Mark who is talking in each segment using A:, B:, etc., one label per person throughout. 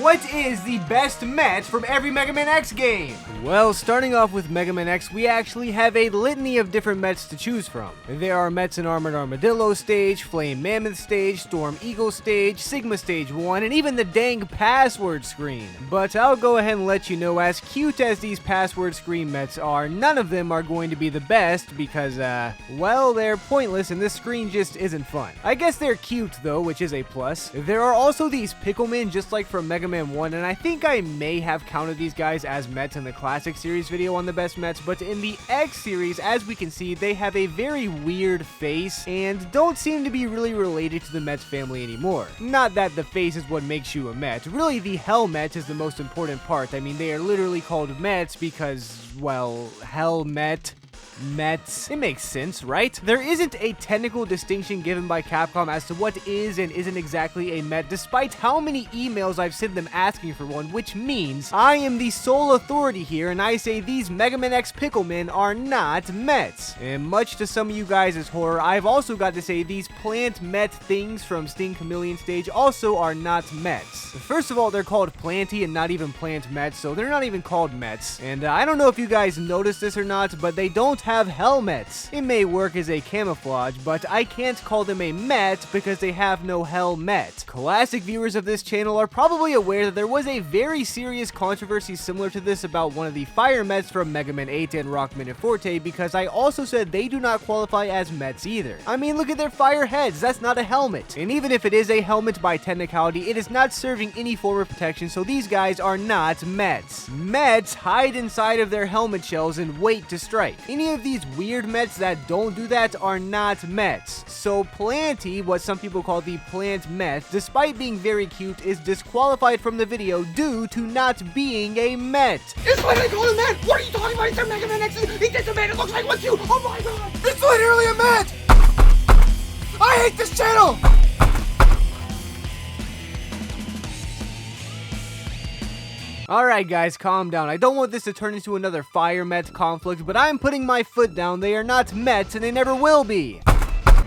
A: what is the best Met from every Mega Man X game? Well, starting off with Mega Man X, we actually have a litany of different Mets to choose from. There are Mets in Armored Armadillo stage, Flame Mammoth stage, Storm Eagle stage, Sigma stage 1, and even the dang password screen. But I'll go ahead and let you know, as cute as these password screen Mets are, none of them are going to be the best because, well, they're pointless and this screen just isn't fun. I guess they're cute though, which is a plus. There are also these Picklemen just like from Mega Man 1, and I think I may have counted these guys as Mets in the Classic Series video on the best Mets, but in the X series, as we can see, they have a very weird face and don't seem to be really related to the Mets family anymore. Not that the face is what makes you a Met. Really, the Hell Met is the most important part. I mean, they are literally called Mets because, well, Hell Met. Mets. It makes sense, right? There isn't a technical distinction given by Capcom as to what is and isn't exactly a Met, despite how many emails I've sent them asking for one, which means I am the sole authority here, and I say these Mega Man X Picklemen are not Mets. And much to some of you guys' horror, I've also got to say these plant Met things from Sting Chameleon stage also are not Mets. First of all, they're called Planty and not even Plant Mets, so they're not even called Mets. And I don't know if you guys noticed this or not, but they don't have helmets. It may work as a camouflage, but I can't call them a Met because they have no helmet. Classic viewers of this channel are probably aware that there was a very serious controversy similar to this about one of the Fire Mets from Mega Man 8 and Rockman and Forte, because I also said they do not qualify as Mets either. I mean, look at their fire heads, that's not a helmet. And even if it is a helmet by technicality, it is not serving any form of protection, so these guys are not Mets. Mets hide inside of their helmet shells and wait to strike. Any of these weird Mets that don't do that are not Mets. So Planty, what some people call the Plant Met, despite being very cute, is disqualified from the video due to not being a Met.
B: It's literally called a Met! What are you talking about? It's a Mega Man X! He did the Met! It looks like what's you! Oh my god!
A: It's literally a Met! I hate this channel! Alright guys, calm down. I don't want this to turn into another Fire Met conflict, but I'm putting my foot down. They are not Mets and they never will be.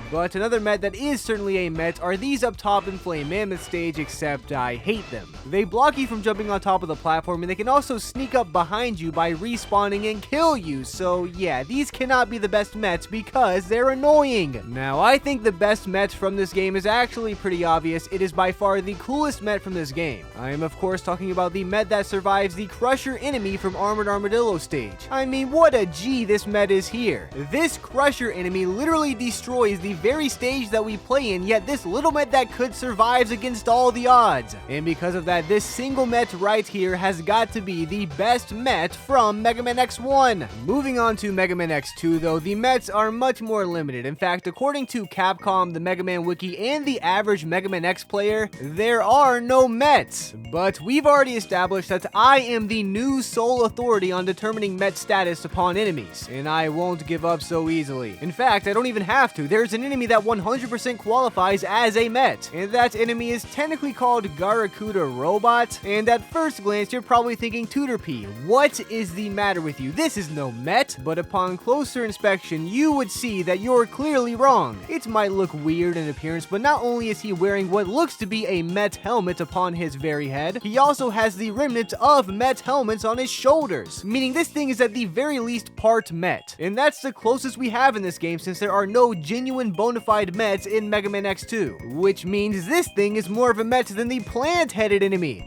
A: But another Met that is certainly a Met are these up top in Flame Mammoth stage, except I hate them. They block you from jumping on top of the platform, and they can also sneak up behind you by respawning and kill you. So yeah, these cannot be the best Mets because they're annoying. Now, I think the best Met from this game is actually pretty obvious. It is by far the coolest Met from this game. I am of course talking about the Met that survives the Crusher enemy from Armored Armadillo stage. I mean, what a G this Met is here. This Crusher enemy literally destroys the very stage that we play in, yet this little Met that could survives against all the odds. And because of that, this single Met right here has got to be the best Met from Mega Man X1. Moving on to Mega Man X2 though, the Mets are much more limited. In fact, according to Capcom, the Mega Man Wiki, and the average Mega Man X player, there are no Mets. But we've already established that I am the new sole authority on determining Met status upon enemies, and I won't give up so easily. In fact, I don't even have to. There's an enemy that 100% qualifies as a Met, and that enemy is technically called Garakuda Robot, and at first glance you're probably thinking Tooterp. What is the matter with you? This is no Met. But upon closer inspection you would see that you're clearly wrong. It might look weird in appearance, but not only is he wearing what looks to be a Met helmet upon his very head, he also has the remnant of Met helmets on his shoulders, meaning this thing is at the very least part Met. And that's the closest we have in this game, since there are no genuine bona fide Mets in Mega Man X2, which means this thing is more of a Met than the plant-headed enemy.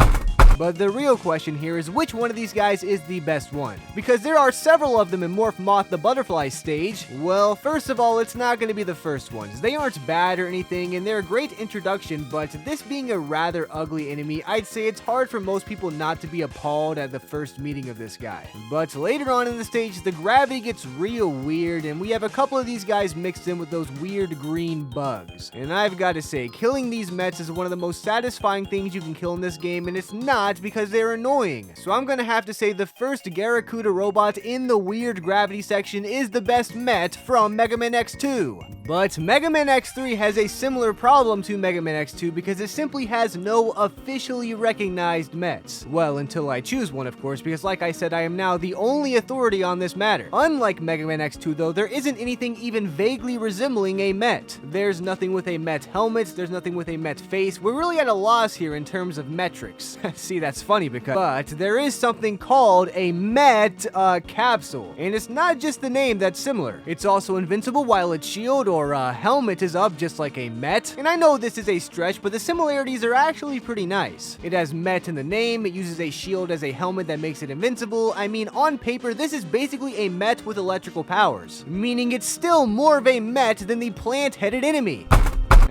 A: But the real question here is which one of these guys is the best one? Because there are several of them in Morph Moth the Butterfly stage. Well, first of all, it's not going to be the first ones. They aren't bad or anything, and they're a great introduction, but this being a rather ugly enemy, I'd say it's hard for most people not to be appalled at the first meeting of this guy. But later on in the stage, the gravity gets real weird, and we have a couple of these guys mixed in with those weird green bugs. And I've got to say, killing these Mets is one of the most satisfying things you can kill in this game, and it's not because they're annoying. So I'm gonna have to say the first Garakuda Robot in the weird gravity section is the best Met from Mega Man X2. But Mega Man X3 has a similar problem to Mega Man X2 because it simply has no officially recognized Mets. Well, until I choose one, of course, because like I said, I am now the only authority on this matter. Unlike Mega Man X2 though, there isn't anything even vaguely resembling a Met. There's nothing with a Met helmet, there's nothing with a Met face. We're really at a loss here in terms of metrics. See, that's funny but there is something called a Met capsule. And it's not just the name that's similar. It's also invincible while its shield or helmet is up just like a Met. And I know this is a stretch, but the similarities are actually pretty nice. It has Met in the name, it uses a shield as a helmet that makes it invincible. I mean, on paper, this is basically a Met with electrical powers, meaning it's still more of a Met than the plant-headed enemy.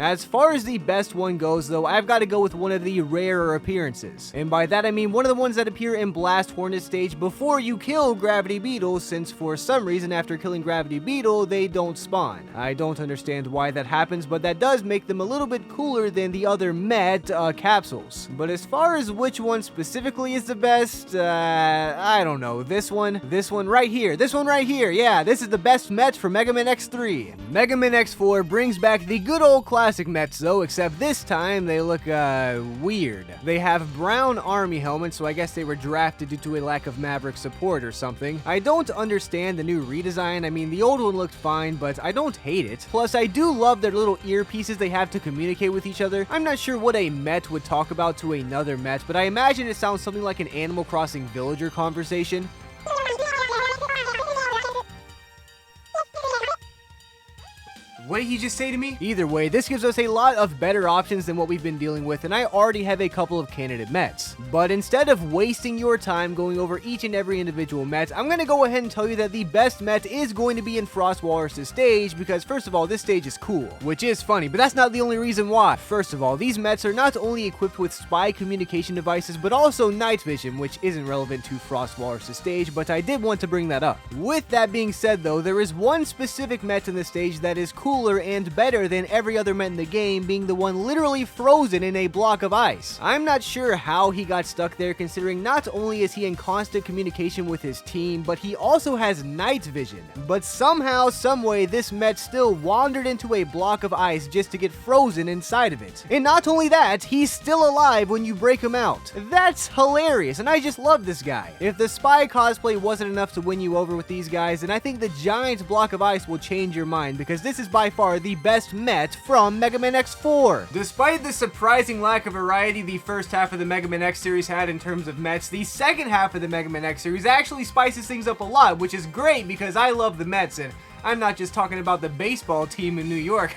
A: As far as the best one goes though, I've got to go with one of the rarer appearances. And by that I mean one of the ones that appear in Blast Hornet stage before you kill Gravity Beetle, since for some reason after killing Gravity Beetle, they don't spawn. I don't understand why that happens, but that does make them a little bit cooler than the other Met capsules. But as far as which one specifically is the best, I don't know. This one right here, yeah, this is the best Met for Mega Man X3. Mega Man X4 brings back the good old classic Mets though, except this time they look weird. They have brown army helmets, so I guess they were drafted due to a lack of Maverick support or something. I don't understand the new redesign. I mean, the old one looked fine, but I don't hate it. Plus, I do love their little earpieces they have to communicate with each other. I'm not sure what a Met would talk about to another Met, but I imagine it sounds something like an Animal Crossing villager conversation. What did he just say to me? Either way, this gives us a lot of better options than what we've been dealing with, and I already have a couple of candidate Mets. But instead of wasting your time going over each and every individual Met, I'm going to go ahead and tell you that the best Met is going to be in Frost Walrus' stage, because first of all, this stage is cool. Which is funny, but that's not the only reason why. First of all, these Mets are not only equipped with spy communication devices, but also night vision, which isn't relevant to Frost Walrus' stage, but I did want to bring that up. With that being said though, there is one specific Met in the stage that is cooler and better than every other Met in the game, being the one literally frozen in a block of ice. I'm not sure how he got stuck there, considering not only is he in constant communication with his team, but he also has night vision. But somehow, someway, this Met still wandered into a block of ice just to get frozen inside of it. And not only that, he's still alive when you break him out. That's hilarious, and I just love this guy. If the spy cosplay wasn't enough to win you over with these guys, then I think the giant block of ice will change your mind, because this is by far the best Met from Mega Man X4. Despite the surprising lack of variety the first half of the Mega Man X series had in terms of Mets, the second half of the Mega Man X series actually spices things up a lot, which is great because I love the Mets, and I'm not just talking about the baseball team in New York.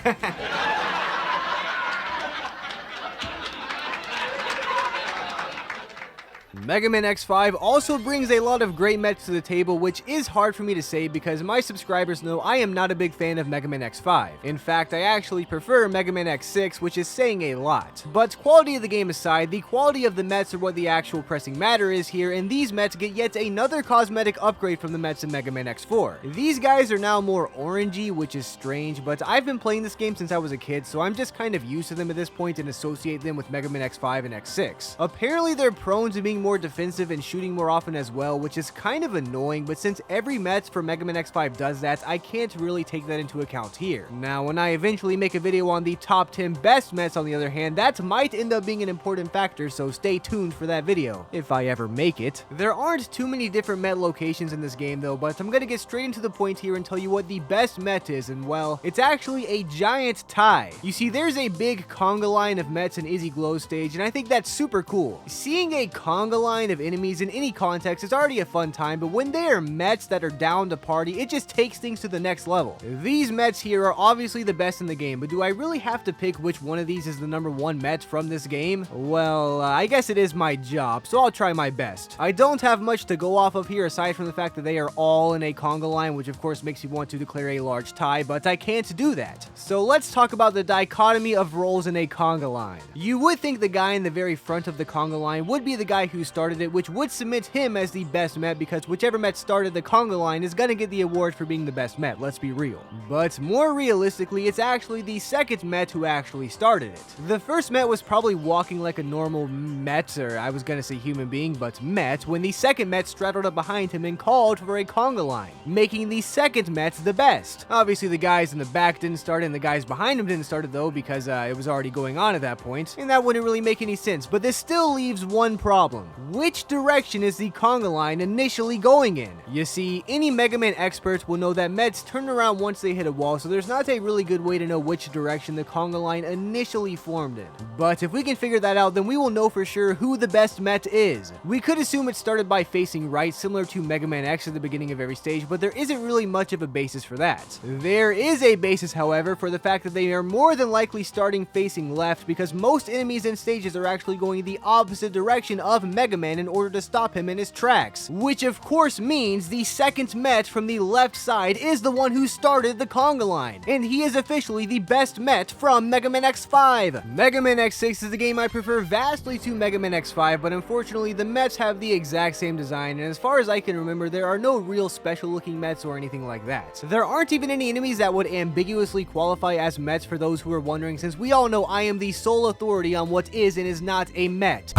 A: Mega Man X5 also brings a lot of great Mets to the table, which is hard for me to say because my subscribers know I am not a big fan of Mega Man X5. In fact, I actually prefer Mega Man X6, which is saying a lot. But quality of the game aside, the quality of the Mets are what the actual pressing matter is here, and these Mets get yet another cosmetic upgrade from the Mets in Mega Man X4. These guys are now more orangey, which is strange, but I've been playing this game since I was a kid, so I'm just kind of used to them at this point and associate them with Mega Man X5 and X6. Apparently, they're prone to being more defensive and shooting more often as well, which is kind of annoying, but since every Mets for Mega Man X5 does that, I can't really take that into account here. Now, when I eventually make a video on the top 10 best Mets on the other hand, that might end up being an important factor, so stay tuned for that video, if I ever make it. There aren't too many different Met locations in this game though, but I'm gonna get straight into the point here and tell you what the best Met is, and well, it's actually a giant tie. You see, there's a big conga line of Mets in Izzy Glow's stage, and I think that's super cool. Seeing a conga line of enemies in any context is already a fun time, but when they are Mets that are down to party, it just takes things to the next level. These Mets here are obviously the best in the game, but do I really have to pick which one of these is the #1 Met from this game? Well, I guess it is my job, so I'll try my best. I don't have much to go off of here aside from the fact that they are all in a conga line, which of course makes me want to declare a large tie, but I can't do that. So let's talk about the dichotomy of roles in a conga line. You would think the guy in the very front of the conga line would be the guy who who started it, which would cement him as the best Met because whichever Met started the conga line is gonna get the award for being the best Met, let's be real. But more realistically, it's actually the second Met who actually started it. The first Met was probably walking like a normal Met, or I was gonna say human being, but Met, when the second Met straddled up behind him and called for a conga line, making the second Met the best. Obviously the guys in the back didn't start it and the guys behind him didn't start it though because it was already going on at that point, and that wouldn't really make any sense, but this still leaves one problem. Which direction is the conga line initially going in? You see, any Mega Man expert will know that Mets turn around once they hit a wall, so there's not a really good way to know which direction the conga line initially formed in. But if we can figure that out, then we will know for sure who the best Met is. We could assume it started by facing right, similar to Mega Man X at the beginning of every stage, but there isn't really much of a basis for that. There is a basis, however, for the fact that they are more than likely starting facing left, because most enemies in stages are actually going the opposite direction of Mega Man in order to stop him in his tracks, which of course means the second Met from the left side is the one who started the conga line, and he is officially the best Met from Mega Man X5. Mega Man X6 is the game I prefer vastly to Mega Man X5, but unfortunately the Mets have the exact same design, and as far as I can remember, there are no real special looking Mets or anything like that. There aren't even any enemies that would ambiguously qualify as Mets, for those who are wondering, since we all know I am the sole authority on what is and is not a Met.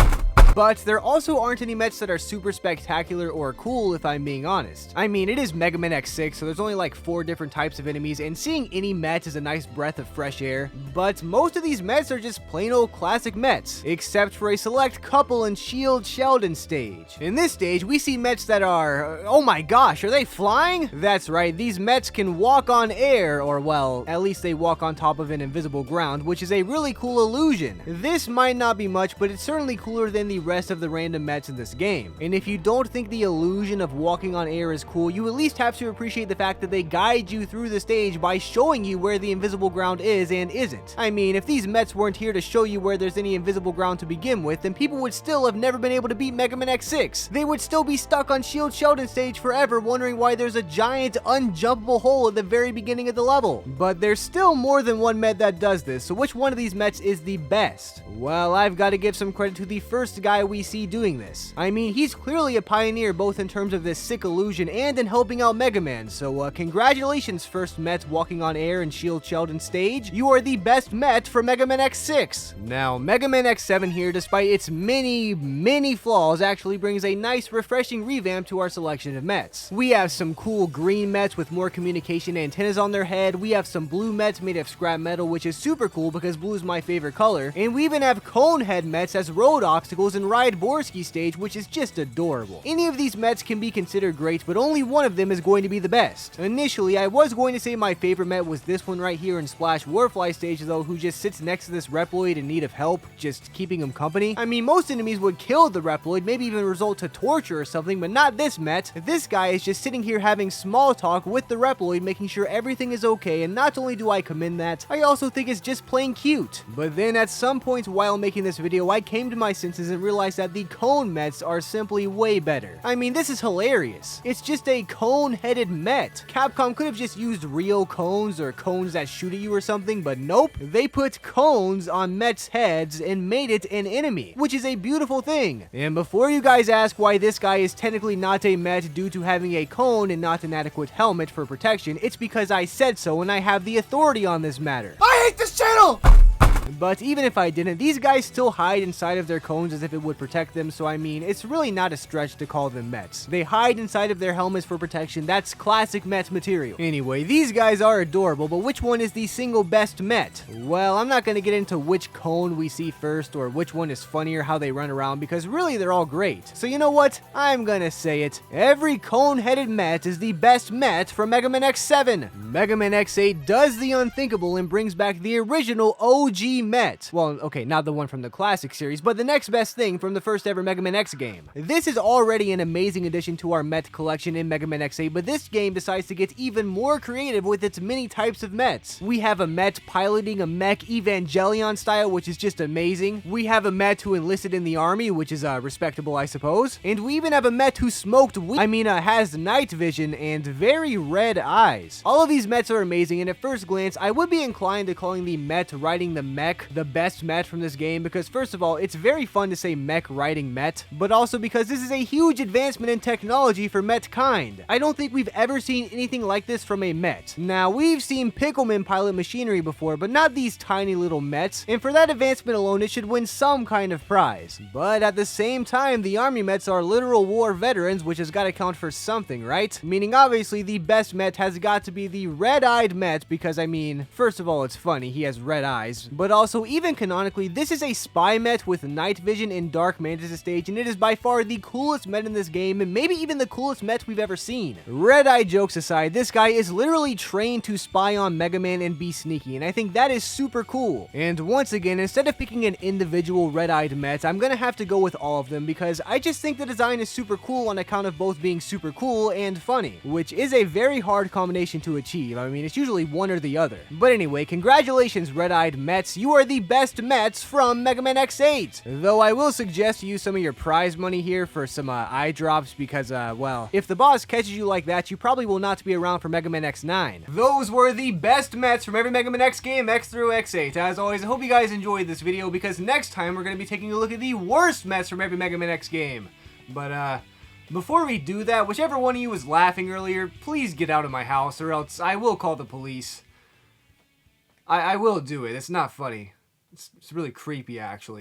A: But there also aren't any Mets that are super spectacular or cool, if I'm being honest. I mean, it is Mega Man X6, so there's only like 4 different types of enemies, and seeing any Met is a nice breath of fresh air. But most of these Mets are just plain old classic Mets, except for a select couple in Shield Sheldon stage. In this stage, we see Mets that are, oh my gosh, are they flying? That's right, these Mets can walk on air, or well, at least they walk on top of an invisible ground, which is a really cool illusion. This might not be much, but it's certainly cooler than the rest of the random Mets in this game. And if you don't think the illusion of walking on air is cool, you at least have to appreciate the fact that they guide you through the stage by showing you where the invisible ground is and isn't. I mean, if these Mets weren't here to show you where there's any invisible ground to begin with, then people would still have never been able to beat Mega Man X6. They would still be stuck on Shield Sheldon stage forever, wondering why there's a giant unjumpable hole at the very beginning of the level. But there's still more than one Met that does this, so which one of these Mets is the best? Well, I've got to give some credit to the first guy we see doing this. I mean, he's clearly a pioneer both in terms of this sick illusion and in helping out Mega Man, so congratulations first Met walking on air and Shield Sheldon stage. You are the best Met for Mega Man X6. Now, Mega Man X7 here, despite its many flaws, actually brings a nice refreshing revamp to our selection of Mets. We have some cool green Mets with more communication antennas on their head, we have some blue Mets made of scrap metal, which is super cool because blue is my favorite color, and we even have cone head Mets as road obstacles and ride Borsky stage, which is just adorable. Any of these Mets can be considered great, but only one of them is going to be the best. Initially, I was going to say my favorite Met was this one right here in Splash Warfly stage though, who just sits next to this Reploid in need of help, just keeping him company. I mean, most enemies would kill the Reploid, maybe even result to torture or something, but not this Met. This guy is just sitting here having small talk with the Reploid, making sure everything is okay, and not only do I commend that, I also think it's just plain cute. But then at some point while making this video, I came to my senses and realized that the cone Mets are simply way better. I mean, this is hilarious. It's just a cone-headed Met. Capcom could have just used real cones or cones that shoot at you or something, but nope. They put cones on Mets' heads and made it an enemy, which is a beautiful thing. And before you guys ask why this guy is technically not a Met due to having a cone and not an adequate helmet for protection, it's because I said so and I have the authority on this matter.
B: I hate this channel!
A: But even if I didn't, these guys still hide inside of their cones as if it would protect them, so I mean, it's really not a stretch to call them Mets. They hide inside of their helmets for protection. That's classic Met material. Anyway, these guys are adorable, but which one is the single best Met? Well, I'm not going to get into which cone we see first or which one is funnier, how they run around, because really they're all great. So you know what? I'm gonna say it. Every cone-headed Met is the best Met for Mega Man X7. Mega Man X8 does the unthinkable and brings back the original OG Met. Well, okay, not the one from the classic series, but the next best thing from the first ever Mega Man X game. This is already an amazing addition to our Met collection in Mega Man X8, but this game decides to get even more creative with its many types of Mets. We have a Met piloting a mech Evangelion style, which is just amazing. We have a Met who enlisted in the army, which is respectable, I suppose. And we even have a Met who smoked has night vision and very red eyes. All of these Mets are amazing, and at first glance, I would be inclined to calling the Met riding the Met mech the best Met from this game because first of all, it's very fun to say mech riding Met, but also because this is a huge advancement in technology for Met kind. I don't think we've ever seen anything like this from a Met. Now, we've seen Pickleman pilot machinery before, but not these tiny little Mets, and for that advancement alone, it should win some kind of prize. But at the same time, the Army Mets are literal war veterans, which has got to count for something, right? Meaning, obviously, the best Met has got to be the red-eyed Met, because, I mean, first of all, it's funny, he has red eyes, but also, even canonically, this is a spy Met with night vision in Dark Mantis stage, and it is by far the coolest Met in this game, and maybe even the coolest Met we've ever seen. Red-eye jokes aside, this guy is literally trained to spy on Mega Man and be sneaky, and I think that is super cool. And once again, instead of picking an individual red-eyed Met, I'm gonna have to go with all of them, because I just think the design is super cool on account of both being super cool and funny, which is a very hard combination to achieve. I mean, it's usually one or the other. But anyway, congratulations, red-eyed Mets, you are the best Mets from Mega Man X8! Though I will suggest you use some of your prize money here for some eye drops, because, well, if the boss catches you like that, you probably will not be around for Mega Man X9. Those were the best Mets from every Mega Man X game, X through X8. As always, I hope you guys enjoyed this video, because next time we're going to be taking a look at the worst Mets from every Mega Man X game. But, before we do that, whichever one of you was laughing earlier, please get out of my house, or else I will call the police. I will do it. It's not funny. It's really creepy, actually.